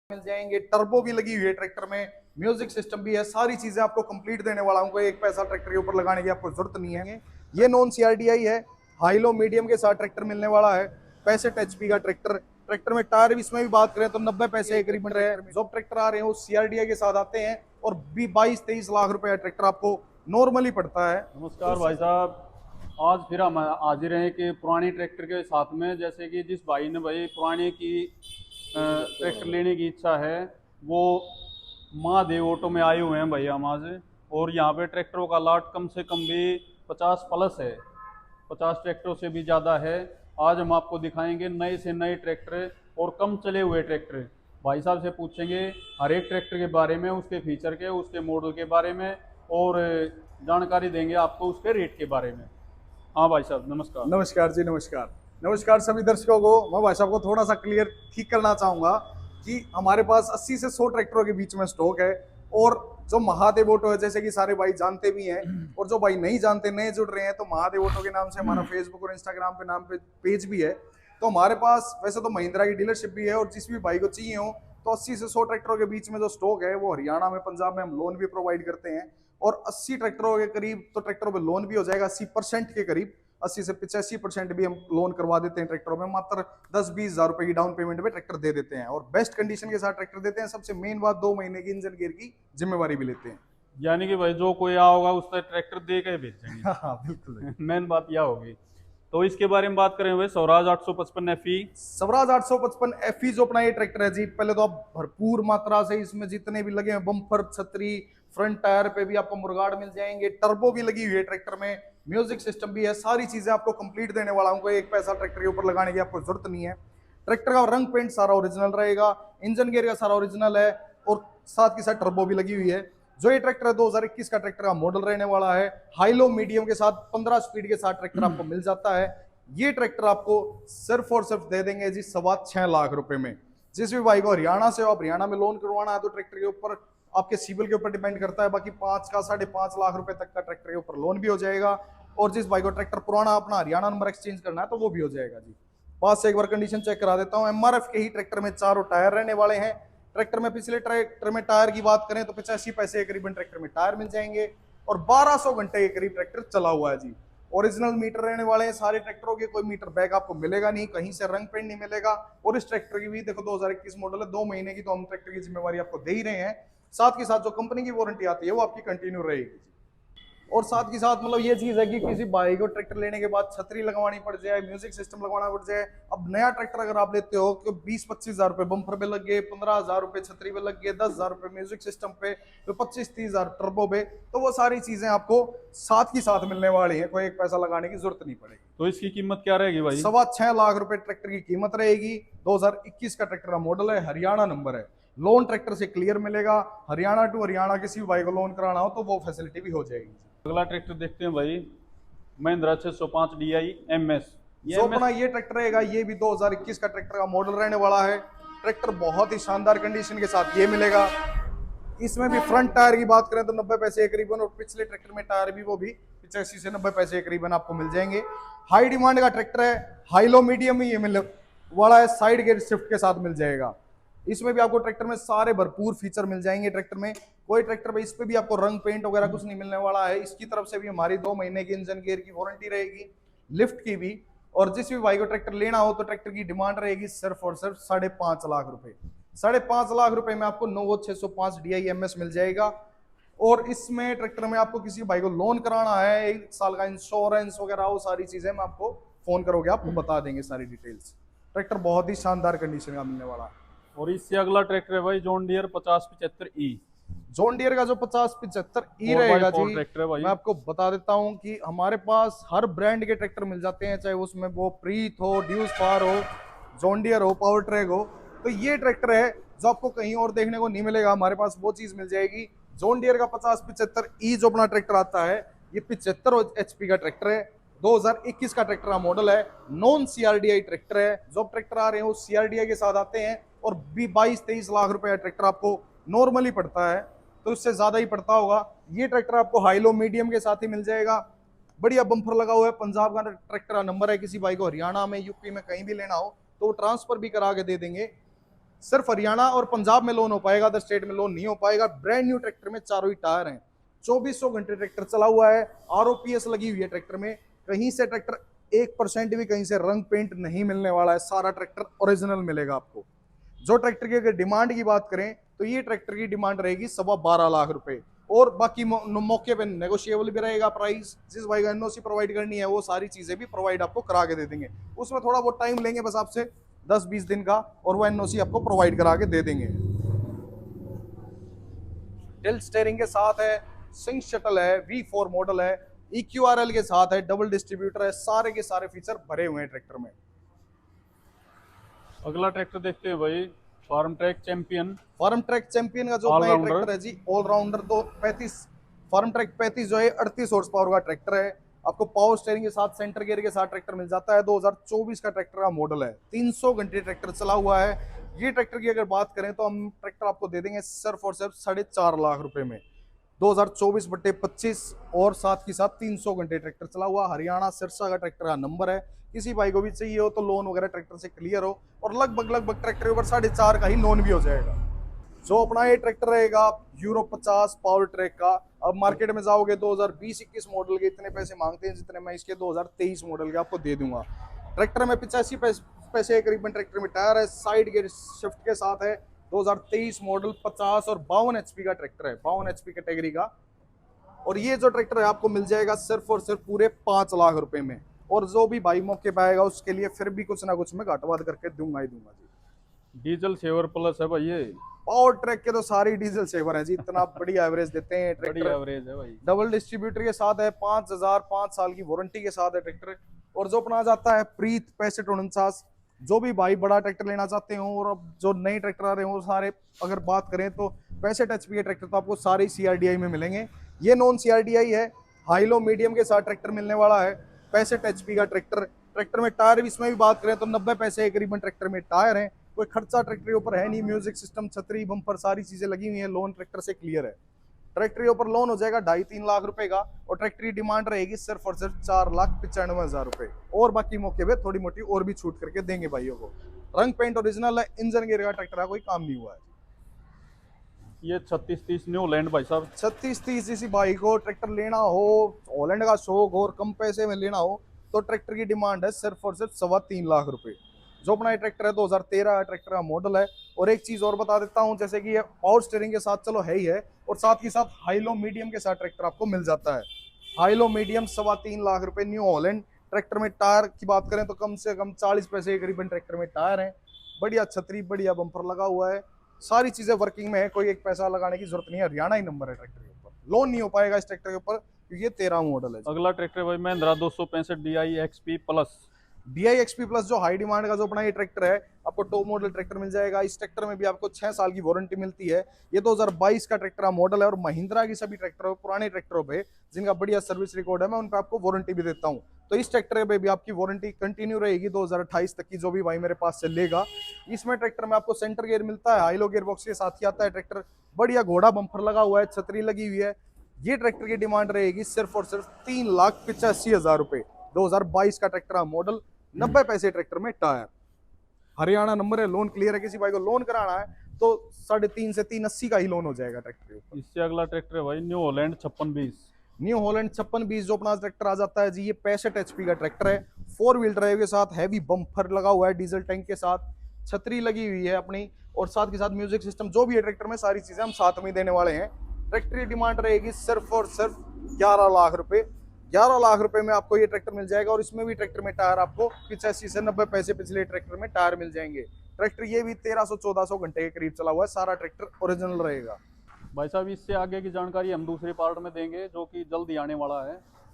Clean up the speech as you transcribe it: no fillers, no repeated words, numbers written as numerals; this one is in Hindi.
मिल जाएंगे। टर्बो भी लगी हुई है ट्रैक्टर में, म्यूजिक सिस्टम भी है, सारी चीजें आपको कंप्लीट देने वाला हूँ। कोई एक पैसा ट्रैक्टर के ऊपर लगाने की आपको जरूरत नहीं है। ये नॉन सीआरडीआई है, हाई लो मीडियम के साथ ट्रैक्टर मिलने वाला है। 65 HP का ट्रैक्टर। ट्रैक्टर में टायर भी इसमें भी बात करें तो 90 पैसे करीबन रहे हैं। जो ट्रैक्टर आ रहे हैं वो सीआरडीआई के साथ आते हैं और 22-23 लाख रुपए ट्रैक्टर आपको नॉर्मली पड़ता है। नमस्कार भाई साहब, आज फिर हम हाजिर हैं कि पुरानी ट्रैक्टर के साथ में। जैसे कि जिस भाई ने भाई पुराने की ट्रैक्टर लेने की इच्छा है वो महादेव ऑटो में आए हुए हैं भाई हम आज। और यहाँ पे ट्रैक्टरों का लाट कम से कम भी 50 प्लस है, 50 ट्रैक्टरों से भी ज़्यादा है। आज हम आपको दिखाएंगे नए से नए ट्रैक्टर और कम चले हुए ट्रैक्टर। भाई साहब से पूछेंगे हर एक ट्रैक्टर के बारे में, उसके फीचर के, उसके मॉडल के बारे में, और जानकारी देंगे आपको उसके रेट के बारे में। हाँ भाई साहब नमस्कार। नमस्कार जी, नमस्कार। नमस्कार सभी दर्शकों को। मैं भाई साहब को थोड़ा सा क्लियर ठीक करना चाहूंगा कि हमारे पास 80 से 100 ट्रैक्टरों के बीच में स्टॉक है। और जो महादेव ऑटो है, जैसे कि सारे भाई जानते भी हैं, और जो भाई नहीं जानते, नए जुड़ रहे हैं, तो महादेव ऑटो के नाम से हमारा फेसबुक और इंस्टाग्राम पे नाम पे पेज भी है। तो हमारे पास वैसे तो महिंद्रा की डीलरशिप भी है, और जिस भी भाई को चाहिए हो तो 80 से 100 ट्रैक्टरों के बीच में जो स्टॉक है वो हरियाणा में, पंजाब में हम लोन भी प्रोवाइड करते हैं। और 80 ट्रैक्टरों के करीब तो ट्रैक्टरों पर लोन भी हो जाएगा, 80% के करीब, 80 से 85% भी हम लोन करवा देते हैं ट्रैक्टरों में। मात्र 10-20 हजार रुपए की डाउन पेमेंट में ट्रैक्टर दे देते हैं, और बेस्ट कंडीशन के साथ ट्रैक्टर देते हैं। सबसे मेन बात, 2 महीने की इंजन गियर की जिम्मेवारी भी लेते हैं। यानी कि भाई जो कोई आ होगा उसका ट्रैक्टर दे के भेजेंगे। हाँ बिल्कुल। मेन बात यह होगी। तो इसके बारे में बात करें भाई, स्वराज 855 FE। स्वराज 855 FE जो अपना ये ट्रैक्टर है जी, पहले तो आप भरपूर मात्रा से इसमें जितने भी लगे हैं, बम्पर, छतरी, फ्रंट टायर पे भी आपको मुरगाड़ मिल जाएंगे। टर्बो भी लगी हुई है ट्रैक्टर में, म्यूजिक सिस्टम भी है, सारी चीजें आपको कंप्लीट देने वाला हूँ। कोई एक पैसा ट्रैक्टर के ऊपर लगाने की आपको जरूरत नहीं है। ट्रैक्टर का रंग पेंट सारा ओरिजिनल रहेगा, इंजन गियर का सारा ओरिजिनल है, और साथ के साथ टर्बो भी लगी हुई है। जो ये ट्रैक्टर है 2021 का ट्रैक्टर का मॉडल रहने वाला है। हाई लो मीडियम के साथ 15 स्पीड के साथ ट्रैक्टर आपको मिल जाता है। ये ट्रैक्टर आपको सिर्फ और सिर्फ दे देंगे जी 6.25 लाख रुपए में। जिस भी भाई को हरियाणा से हो, आप हरियाणा में लोन करवाना है तो ट्रैक्टर के ऊपर आपके सिविल के ऊपर डिपेंड करता है। बाकी 5 का 5.5 लाख रुपए तक का ट्रैक्टर के ऊपर लोन भी हो जाएगा। और जिस भाई को ट्रैक्टर पुराना अपना हरियाणा नंबर एक्सचेंज करना है तो वो भी हो जाएगा जी। पास से एक बार कंडीशन चेक करा देता हूँ। एमआरएफ के ही ट्रैक्टर में चारों टायर रहने वाले हैं। ट्रैक्टर में पिछले ट्रैक्टर में टायर की बात करें तो 85 पैसे करीबन ट्रैक्टर में टायर मिल जाएंगे, और 1200 घंटे के करीब ट्रैक्टर चला हुआ है जी। ओरिजिनल मीटर रहने वाले हैं सारे ट्रैक्टरों के, कोई मीटर बैग आपको मिलेगा नहीं, कहीं से रंग पेंट नहीं मिलेगा। और इस ट्रैक्टर की भी देखो 2021 मॉडल है, 2 महीने की तो हम ट्रैक्टर की जिम्मेवारी आपको दे ही रहे हैं। साथ के साथ जो कंपनी की वारंटी आती है वो आपकी कंटिन्यू रहेगी। और साथ के साथ मतलब ये चीज है कि किसी भाई को ट्रैक्टर लेने के बाद छतरी लगवानी पड़ जाए, म्यूजिक सिस्टम लगवाना पड़ जाए। अब नया ट्रैक्टर अगर आप लेते हो तो 20-25 हजार रुपए बम्पर पे लग गए, 15 हजार रुपए छतरी पे लग गए, 10 हजार रुपए म्यूजिक सिस्टम पे, तो 25-30 हजार टर्बो पे। तो वो सारी चीजें आपको साथ ही साथ मिलने वाली है, कोई एक पैसा लगाने की जरूरत नहीं पड़ेगी। तो इसकी कीमत क्या रहेगी भाई? 6.25 लाख रुपए ट्रैक्टर की कीमत रहेगी। 2021 का ट्रैक्टर का मॉडल है, हरियाणा नंबर है, लोन ट्रैक्टर से क्लियर मिलेगा। हरियाणा टू हरियाणा किसी भी भाई को लोन कराना हो तो वो फैसिलिटी भी हो जाएगी। अगला ट्रैक्टर देखते हैं भाई, महिंद्रा 605 DI MS। जो अपना ये ट्रैक्टर रहेगा ये भी 2021 का ट्रैक्टर का मॉडल रहने वाला है। ट्रैक्टर बहुत ही शानदार कंडीशन के साथ ये मिलेगा। इसमें भी फ्रंट टायर की बात करें तो 90 पैसे करीबन, और पिछले ट्रैक्टर में टायर भी वो भी 85 से 90 पैसे करीबन आपको मिल जाएंगे। हाई डिमांड का ट्रैक्टर है, हाई लो मीडियम में ये मिल वाला है, साइड गेयर शिफ्ट के साथ मिल जाएगा। इसमें भी आपको ट्रैक्टर में सारे भरपूर फीचर मिल जाएंगे। ट्रैक्टर में कोई ट्रैक्टर में इस पे भी आपको रंग पेंट वगैरह कुछ नहीं मिलने वाला है। इसकी तरफ से भी हमारी 2 महीने की इंजन गियर की वारंटी रहेगी, लिफ्ट की भी। और जिस भी भाई को ट्रैक्टर लेना हो तो ट्रैक्टर की डिमांड रहेगी सिर्फ और सिर्फ 5.5 लाख रुपए। 5.5 लाख रुपए में आपको नोवो 605 DI MS मिल जाएगा। और इसमें ट्रैक्टर में आपको किसी भाई को लोन कराना है, 1 साल का इंश्योरेंस वगैरह, वो सारी चीजें मैं आपको फोन करोगे आपको बता देंगे सारी डिटेल्स। ट्रैक्टर बहुत ही शानदार कंडीशन का मिलने वाला है। और इससे अगला ट्रैक्टर है भाई John Deere 5075E। John Deere का जो 5075E रहेगा जी, ट्रैक्टर है भाई। मैं आपको बता देता हूं कि हमारे पास हर ब्रांड के ट्रैक्टर मिल जाते हैं, चाहे उसमें वो प्रीत हो, ड्यूस फार हो, जॉन डियर हो, पावर ट्रैक हो। तो ये ट्रैक्टर है जो आपको कहीं और देखने को नहीं मिलेगा, हमारे पास वो चीज मिल जाएगी। जॉन डियर का 5075E जो अपना ट्रैक्टर आता है, ये 75 HP का ट्रैक्टर है, 2021 का ट्रैक्टर का मॉडल है, नॉन CRDI ट्रैक्टर है। जो ट्रैक्टर आ रहे हैं वो CRDI के साथ आते हैं, और 22-23 लाख रुपए ट्रैक्टर आपको नॉर्मली पड़ता है, तो उससे ज्यादा ही पड़ता होगा। ये ट्रैक्टर आपको हाई लो मीडियम के साथ ही मिल जाएगा। बढ़िया बम्पर लगा हुआ है, पंजाब का ट्रैक्टर का नंबर है। किसी भाई को हरियाणा में, यूपी में कहीं भी लेना हो तो वो ट्रांसफर भी करा के दे देंगे। सिर्फ हरियाणा और पंजाब में लोन हो पाएगा, अदर स्टेट में लोन नहीं हो पाएगा। ब्रांड न्यू ट्रैक्टर में चारों ही टायर हैं, 2400 घंटे ट्रैक्टर चला हुआ है, आरओपीएस लगी हुई है ट्रैक्टर में। कहीं से ट्रैक्टर 1% भी कहीं से रंग पेंट नहीं मिलने वाला है, सारा ट्रैक्टर ओरिजिनल मिलेगा आपको। जो ट्रैक्टर की अगर डिमांड की बात करें तो ये ट्रैक्टर की डिमांड रहेगी 12.25 लाख रुपए, और बाकी मौके पे नेगोशिएबल भी रहेगा प्राइस। जिस भाई को एनओसी प्रोवाइड करनी है वो सारी चीजें भी प्रोवाइड आपको करा के दे देंगे। उसमें थोड़ा बहुत टाइम लेंगे बस आपसे 10-20 दिन का, और वो एनओसी आपको प्रोवाइड करा के दे देंगे। टिल्ट स्टीयरिंग के साथ है, सिंक शटल है, V4 मॉडल है, EQRL के साथ है, डबल डिस्ट्रीब्यूटर है, सारे के सारे फीचर भरे हुए हैं ट्रैक्टर में। अगला ट्रैक्टर देखते हैं भाई, Farmtrac Champion. Farmtrac Champion का जो अपना ये ट्रैक्टर है जी, ऑलराउंडर। तो 35 फार्म ट्रैक 35 जो है 38 हॉर्स पावर का ट्रैक्टर है। आपको पावर स्टीयरिंग के साथ, सेंटर गियर के साथ ट्रैक्टर मिल जाता है। 2024 का ट्रैक्टर का मॉडल है, 300 घंटे ट्रैक्टर चला हुआ है। ये ट्रैक्टर की अगर बात करें तो हम ट्रैक्टर आपको दे देंगे सिर्फ और सिर्फ 4.5 लाख रुपए में, 2024/25, और साथ ही साथ 300 घंटे ट्रैक्टर चला हुआ। हरियाणा सिरसा का ट्रैक्टर का नंबर है। किसी भाई को भी चाहिए हो तो लोन वगैरह ट्रैक्टर से क्लियर हो, और लगभग ट्रैक्टर के ऊपर 4.5 का ही लोन भी हो जाएगा। जो अपना ये ट्रैक्टर रहेगा यूरो 50 पावर ट्रैक का, अब मार्केट में जाओगे 2020-21 मॉडल के इतने पैसे मांगते हैं जितने मैं इसके 2023 मॉडल के आपको दे दूंगा। ट्रैक्टर में 85 पैसे करीबन ट्रैक्टर में टायर है, साइड गियर शिफ्ट के साथ है। 2023 मॉडल 50 और 52 एचपी का ट्रैक्टर है, 52 एचपी कैटेगरी का। और ये जो ट्रैक्टर है आपको मिल जाएगा सिर्फ और सिर्फ पूरे 5 लाख रुपए में, और जो भी भाई मौके पे आएगा उसके लिए फिर भी कुछ ना कुछ मैं घाटवाद करके दूंगा ही दूंगा जी। डीजल सेवर प्लस है भाई ये। पावर ट्रैक के तो सारी डीजल सेवर है जी, इतना बढ़िया एवरेज देते हैं बड़ी ट्रैक्टर। एवरेज है भाई। डबल डिस्ट्रीब्यूटर के साथ है, 5 साल की वारंटी के साथ है ट्रैक्टर। और जो अपना जाता है प्रीत 6549, जो भी भाई बड़ा ट्रैक्टर लेना चाहते हो, और अब जो नए ट्रैक्टर आ रहे हो सारे अगर बात करें तो 65 एचपी के ट्रैक्टर तो आपको सारे CRDI में मिलेंगे। ये नॉन CRDI है, हाई लो मीडियम के साथ ट्रैक्टर मिलने वाला है। 65 एचपी का ट्रैक्टर। ट्रैक्टर में टायर भी इसमें भी बात करें तो 90 पैसे करीबन ट्रैक्टर में टायर हैं। कोई खर्चा ट्रैक्टर के ऊपर है नहीं, म्यूजिक सिस्टम, छतरी, बम्पर, सारी चीजें लगी हुई है। लोन ट्रैक्टर से क्लियर है। ट्रैक्टर के ऊपर लोन हो जाएगा 2.5-3 लाख रुपए का, और ट्रैक्टर की डिमांड रहेगी सिर्फ और सिर्फ 4,95,000 रुपए, और बाकी मौके पे थोड़ी मोटी और भी छूट करके देंगे भाइयों को। रंग पेंट ओरिजिनल है, इंजन गियर का ट्रैक्टर का कोई काम नहीं हुआ है। ये 3630 न्यू लैंड भाई साहब। 3630 इसी भाई को ट्रैक्टर लेना हो, हॉलैंड का शौक हो और कम पैसे में लेना हो तो ट्रैक्टर की डिमांड है सिर्फ और सिर्फ 3.25 लाख रुपए। जो अपना ये ट्रैक्टर है 2013 ट्रैक्टर का मॉडल है। और एक चीज और बता देता हूं, जैसे कि ये पावर स्टीयरिंग के साथ चलो है ही है, और साथ ही साथ हाई लो मीडियम के साथ ट्रैक्टर आपको मिल जाता है। हाई लो मीडियम 3.25 लाख रुपए न्यू हॉलैंड ट्रैक्टर में। टायर की बात करें तो कम से कम 40 पैसे के करीबन ट्रैक्टर में टायर है। बढ़िया छतरी, बढ़िया बम्पर लगा हुआ है, सारी चीजें वर्किंग में है, कोई एक पैसा लगाने की जरूरत नहीं है। हरियाणा ही नंबर है ट्रैक्टर के ऊपर, लोन नहीं हो पाएगा इस ट्रैक्टर के ऊपर क्योंकि ये 13 मॉडल है। अगला ट्रैक्टर भाई Mahindra 265 DI XP plus. DI XP plus जो हाई डिमांड का जो अपना ये ट्रैक्टर है, आपको टॉप मॉडल ट्रैक्टर मिल जाएगा। इस ट्रैक्टर में भी आपको 6 साल की वारंटी मिलती है। ये 2022 का ट्रैक्टर का मॉडल है, और महिंद्रा की सभी ट्रैक्टर पुराने ट्रैक्टरों पे जिनका बढ़िया सर्विस रिकॉर्ड है, मैं उन पे आपको वारंटी भी देता हूँ। तो इस ट्रैक्टर पे भी आपकी वारंटी कंटिन्यू रहेगी 2028 तक की, जो भी भाई मेरे पास से लेगा। इसमें ट्रैक्टर में आपको सेंटर गियर मिलता है, हाईलो गियर बॉक्स के साथ ही आता है ट्रैक्टर। बढ़िया घोड़ा बम्पर लगा हुआ है, छतरी लगी हुई है। ये ट्रैक्टर की डिमांड रहेगी सिर्फ और सिर्फ 3,85,000 रुपए। 2022 का ट्रैक्टर का मॉडल, 90 पैसे ट्रैक्टर में टायर, हरियाणा नंबर है। लोन क्लियर है, किसी भाई को लोन कराना है तो 3.5 से 380 का ही लोन हो जाएगा ट्रैक्टर के ऊपर। इससे अगला ट्रैक्टर है भाई न्यू हॉलैंड 5620। न्यू हॉलैंड 5620 जो अपना ट्रैक्टर आ जाता है जी, ये 65 एचपी का ट्रैक्टर है। 4 व्हील ड्राइव के साथ, हैवी बम्पर लगा हुआ है, डीजल टैंक के साथ, छतरी लगी हुई है अपनी, और साथ के साथ म्यूजिक सिस्टम, जो भी है ट्रैक्टर में सारी चीजें हम साथ में देने वाले हैं। ट्रैक्टर की डिमांड रहेगी सिर्फ और सिर्फ 11 लाख रुपए। 11 लाख रुपए में आपको ये ट्रैक्टर मिल जाएगा, और इसमें भी ट्रैक्टर में टायर आपको 85 से 90 पैसे पिछले ट्रैक्टर में टायर मिल जाएंगे। ट्रैक्टर ये भी 1300-1400 घंटे के करीब चला हुआ है, सारा ट्रैक्टर ओरिजिनल रहेगा। भाई साहब इससे आगे की जानकारी हम दूसरे पार्ट में देंगे जो कि जल्द ही आने वाला है।